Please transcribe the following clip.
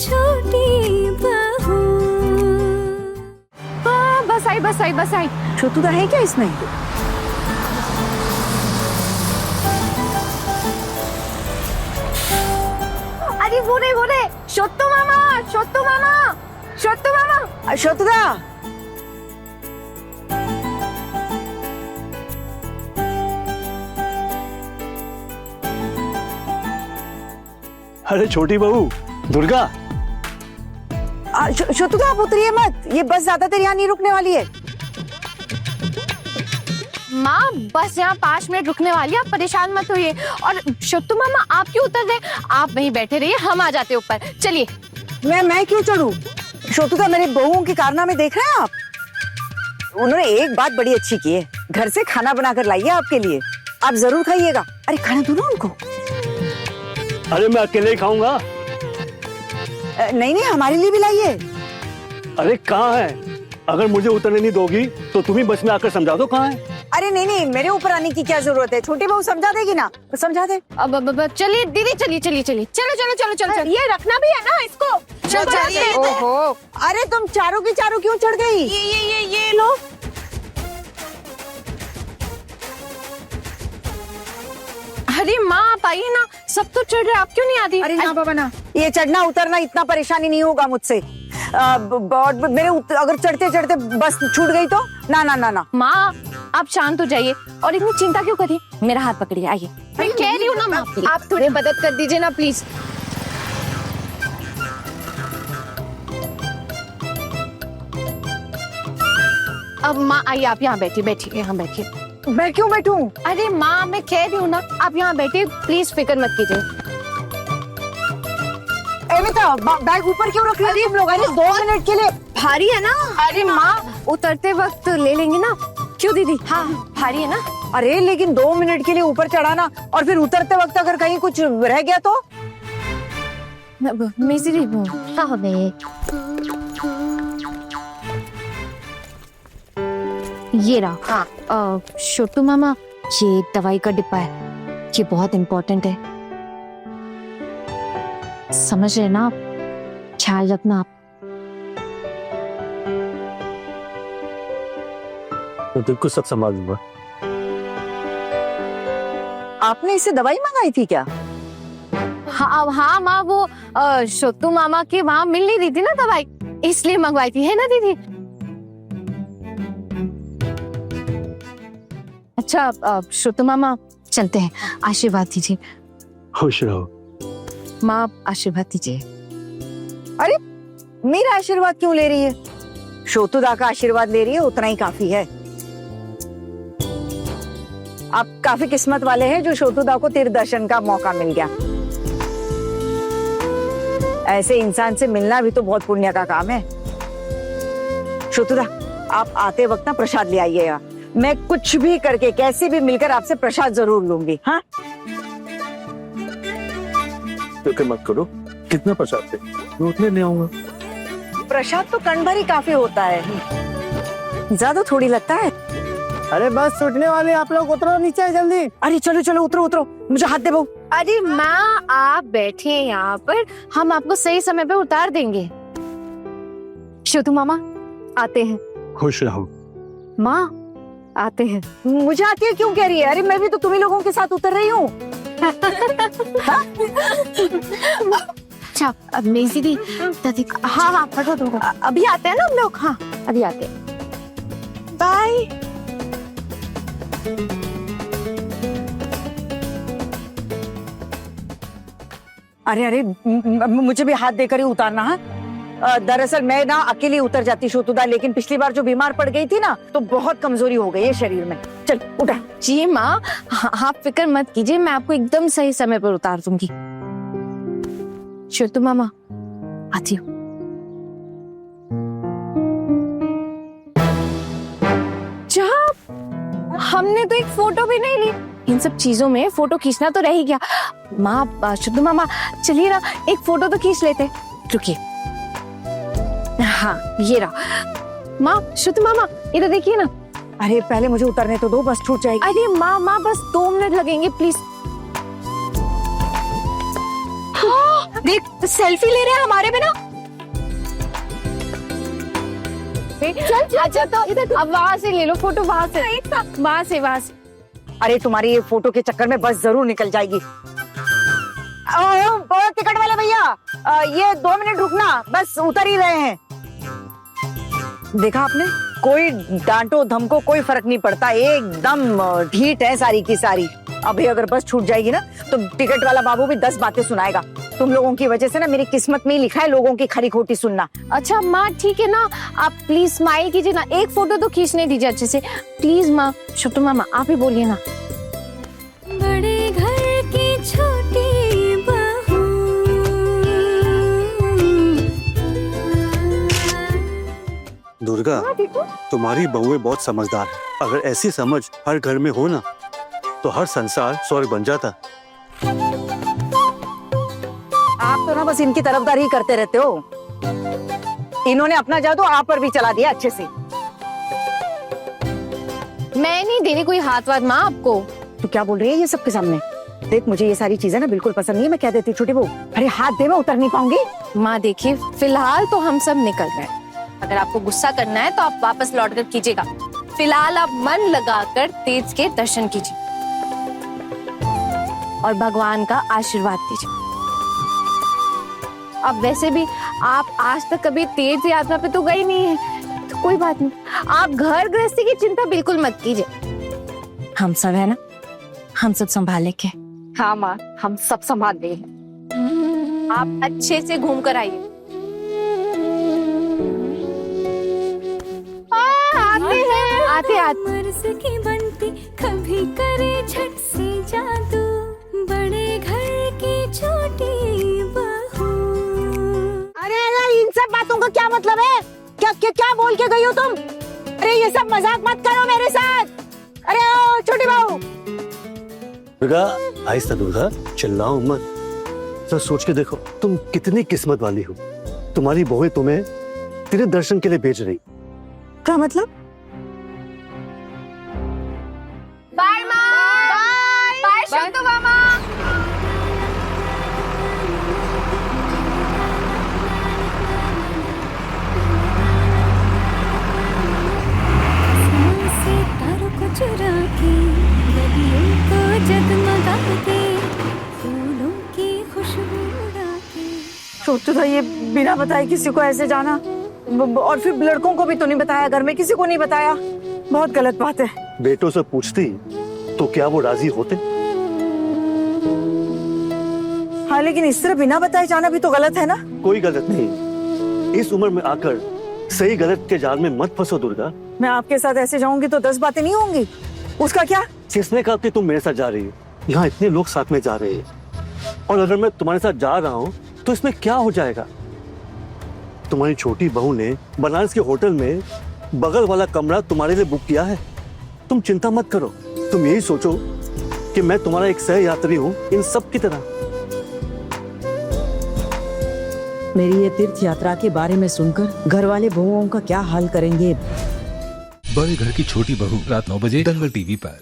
छोटी बहू। हाँ बस आई बस आई बस आई। छोटूदा है क्या इसमें? अरे वो रे छोटू मामा छोटू मामा छोटू मामा। छोटूदा अरे छोटी बहू दुर्गा। छोटूदा आप उतरिए मत, ये बस ज्यादा देर यहाँ नहीं रुकने वाली है। माँ बस यहाँ 5 मिनट रुकने वाली है, आप परेशान मत होइए। और छोटू मामा आप क्यों उतर रहे? आप वहीं बैठे रहिए, हम आ जाते ऊपर। चलिए। मैं क्यों चढ़ूं? छोटूदा मेरे बहुओं के कारनामे देख रहे हैं आप? उन्होंने एक बात बड़ी अच्छी की है, घर से खाना बनाकर लाई है आपके लिए, आप जरूर खाइएगा। अरे खाना दो ना उनको। अरे मैं अकेले ही खाऊंगा। नहीं हमारे लिए भी लाइए। अरे कहाँ है? अगर मुझे उतरने नहीं दोगी तो तुम ही बस में आकर समझा दो कहाँ है। अरे नहीं मेरे ऊपर आने की क्या जरूरत है, छोटी बहू समझा देगी ना, तो समझा दे। अब चलिए दीदी, चलिए चलो। ये रखना भी है ना इसको। चलिए। ओहो अरे तुम चारों की चारों क्यों चढ़ गई? ये लो। अरे माँ आप आइए ना, सब तो चढ़ रहे, आप क्यों नहीं आती? अरे ना बाबा ना, ये चढ़ना उतरना इतना परेशानी नहीं होगा मुझसे। मेरे अगर चढ़ते चढ़ते बस छूट गई तो ना। माँ आप शांत हो जाइए और इतनी चिंता क्यों करिए, मेरा हाथ पकड़िए, आइए। मैं कह रही हूँ ना माँ, आप थोड़ी मदद कर दीजिए ना प्लीज। अब माँ आइए, आप यहाँ बैठिए, यहाँ बैठिए। मैं क्यों बैठूं? अरे माँ मैं कह रही हूँ ना, आप यहाँ बैठिए प्लीज, फिक्र मत कीजिए। बैग ऊपर क्यों रख रही तुम लोग? अरे 2 मिनट के लिए भारी है ना। अरे माँ उतरते वक्त ले लेंगे ना, क्यों दीदी? हाँ भारी है ना। अरे लेकिन 2 मिनट के लिए ऊपर चढ़ाना और फिर उतरते वक्त अगर कहीं कुछ रह गया तो? मिस्री ये रहा। छोटू मामा ये दवाई का डिब्बा है, ये बहुत इम्पोर्टेंट है, समझ रहे ना आप? ख्याल रखना आप। तो तुमको सब संभाल लूंगा। आपने इसे दवाई मंगाई थी क्या? हाँ माँ, वो छोटू मामा के वहाँ मिल नहीं रही थी ना दवाई, इसलिए मंगवाई थी, है ना दीदी? अच्छा छोटू मामा चलते हैं, आशीर्वाद दीजिए। खुश रहो। माँ आशीर्वाद दीजिए। अरे मेरा आशीर्वाद क्यों ले रही है? छोटूदा का आशीर्वाद ले रही है, उतना ही काफी है। आप काफी किस्मत वाले हैं जो छोटूदा को तीर्थ दर्शन का मौका मिल गया। ऐसे इंसान से मिलना भी तो बहुत पुण्य का काम है। छोटूदा आप आते वक्त ना प्रसाद ले आइएगा, मैं कुछ भी करके कैसे भी मिलकर आपसे प्रसाद जरूर लूंगी। हाँ फिक्र मत करो, कितना प्रसाद थे मैं उतने ले आऊंगा। प्रसाद तो कण भर ही काफी होता है, ज्यादा थोड़ी लगता है। अरे बस छूटने वाले, आप लोग उतरो नीचे जल्दी। अरे चलो उतरो, मुझे हाथ दे बहू। अरे माँ आप बैठे यहाँ पर, हम आपको सही समय पे उतार देंगे। छोटू मामा आते हैं। खुश रहो। माँ आते हैं। मुझे आती है क्यों कह रही है? अरे मैं भी तो तुम्ही लोगों के साथ उतर रही हूँ। अच्छा अब मेजी दी दादी। हाँ फटो तुमको, अभी आते हैं ना हम लोग। हाँ अभी आते हैं, बाय। अरे मुझे भी हाथ देकर ही उतारना। हाँ दरअसल मैं ना अकेली उतर जाती छोटूदा, लेकिन पिछली बार जो बीमार पड़ गई थी ना, तो बहुत कमजोरी हो गई है शरीर में। चल उठा। जी माँ आप फिक्र मत कीजिए, मैं आपको एकदम सही समय पर उतार दूंगी। छोटू मामा आती हूँ। हमने तो एक फोटो भी नहीं ली, इन सब चीजों में फोटो खींचना तो रह ही गया। माँ छोटू मामा चलिए ना एक फोटो तो खींच लेते। रुकिए, हाँ ये रहा। माँ छोटू मामा इधर देखिए ना। अरे पहले मुझे उतरने तो दो, बस छूट जाएगी। अरे माँ बस 2 मिनट लगेंगे प्लीज। देख सेल्फी ले रहे हैं हमारे बिना। चल अच्छा तो अब वहां से ले लो फोटो, वहां से। अरे तुम्हारी ये फोटो के चक्कर में बस जरूर निकल जाएगी। टिकट वाले भैया, ये 2 मिनट रुकना, बस उतर ही रहे हैं। देखा आपने, कोई डांटो धमको कोई फर्क नहीं पड़ता, एकदम ढीठ है सारी की सारी। अभी अगर बस छूट जाएगी ना तो टिकट वाला बाबू भी 10 बातें सुनाएगा। तुम लोगों की वजह से ना मेरी किस्मत में ही लिखा है लोगों की खरी खोटी सुनना। अच्छा माँ ठीक है ना, आप प्लीज स्माइल कीजिए ना, एक फोटो तो खींचने दीजिए अच्छे से प्लीज माँ। छोटू मामा आप ही बोलिए ना। बड़े घर की छोटी बहू, दुर्गा, तुम्हारी बहुएं बहुत समझदार है। अगर ऐसी समझ हर घर में हो ना तो हर संसार स्वर्ग बन जाता। आप तो ना बस इनकी तरफदारी ही करते रहते हो। इन्होंने अपना जादू आप पर भी चला दिया अच्छे से। मैं नहीं दे रही कोई हाथ वाथ माँ आपको। तू क्या बोल रही है ये सबके सामने? देख मुझे ये सारी चीजें ना बिल्कुल पसंद नहीं है, मैं कह देती हूँ छोटी बहू। अरे हाथ दे, मैं उतर नहीं पाऊंगी। माँ देखिए फिलहाल तो हम सब निकल रहे हैं, अगर आपको गुस्सा करना है तो आप वापस लौट कर कीजिएगा। फिलहाल आप मन लगाकर तेज के दर्शन कीजिए और भगवान का आशीर्वाद दीजिए। अब वैसे भी आप आज तक कभी तीर्थ यात्रा पे तो गई नहीं है, तो कोई बात नहीं, आप घर गृहस्थी की चिंता बिल्कुल मत कीजिए। हम सब है ना, हम सब संभालेंगे। हाँ माँ, हम सब संभाल लेंगे। आप अच्छे से घूम कर आइए। आते मर्ज की बनती कभी करे झट से जादू, बड़े घर की छोटी बहू। अरे इन सब बातों का क्या मतलब है? क्या बोल के गई हो तुम? अरे ये सब मजाक मत करो मेरे साथ। अरे ओ छोटी बहू। दुर्गा आहिस्ता, दुर्गा चिल्लाओ मत। तो सोच के देखो तुम कितनी किस्मत वाली हो, तुम्हारी बहुएं तुम्हें तेरे दर्शन के लिए भेज रही। क्या मतलब? बाय माँ, बाय छोटू मामा। सितारों को चुरा के, गलियों को जगमगा के, फूलों की खुशबू उड़ा के। छोटू था ये बिना बताए किसी को ऐसे जाना, और फिर लड़कों को भी तो नहीं बताया, घर में किसी को नहीं बताया, बहुत गलत बात है। बेटों से पूछती तो क्या वो राजी होते? हाँ लेकिन इस तरह बिना बताए जाना भी तो गलत है ना। कोई गलत नहीं, इस उम्र में आकर सही गलत के जाल में मत फंसो दुर्गा। मैं आपके साथ ऐसे जाऊंगी तो 10 बातें नहीं होंगी, उसका क्या? किसने कहा कि तुम मेरे साथ जा रही हो? यहाँ इतने लोग साथ में जा रहे हैं, और अगर मैं तुम्हारे साथ जा रहा हूँ तो इसमें क्या हो जाएगा? तुम्हारी छोटी बहू ने बनारस के होटल में बगल वाला कमरा तुम्हारे लिए बुक किया है। तुम चिंता मत करो, तुम यही सोचो कि मैं तुम्हारा एक सह यात्री हूँ इन सब की तरह। मेरी ये तीर्थ यात्रा के बारे में सुनकर घर वाले बहुओं का क्या हाल करेंगे। बड़े घर की छोटी बहू रात 9 बजे दंगल टीवी पर।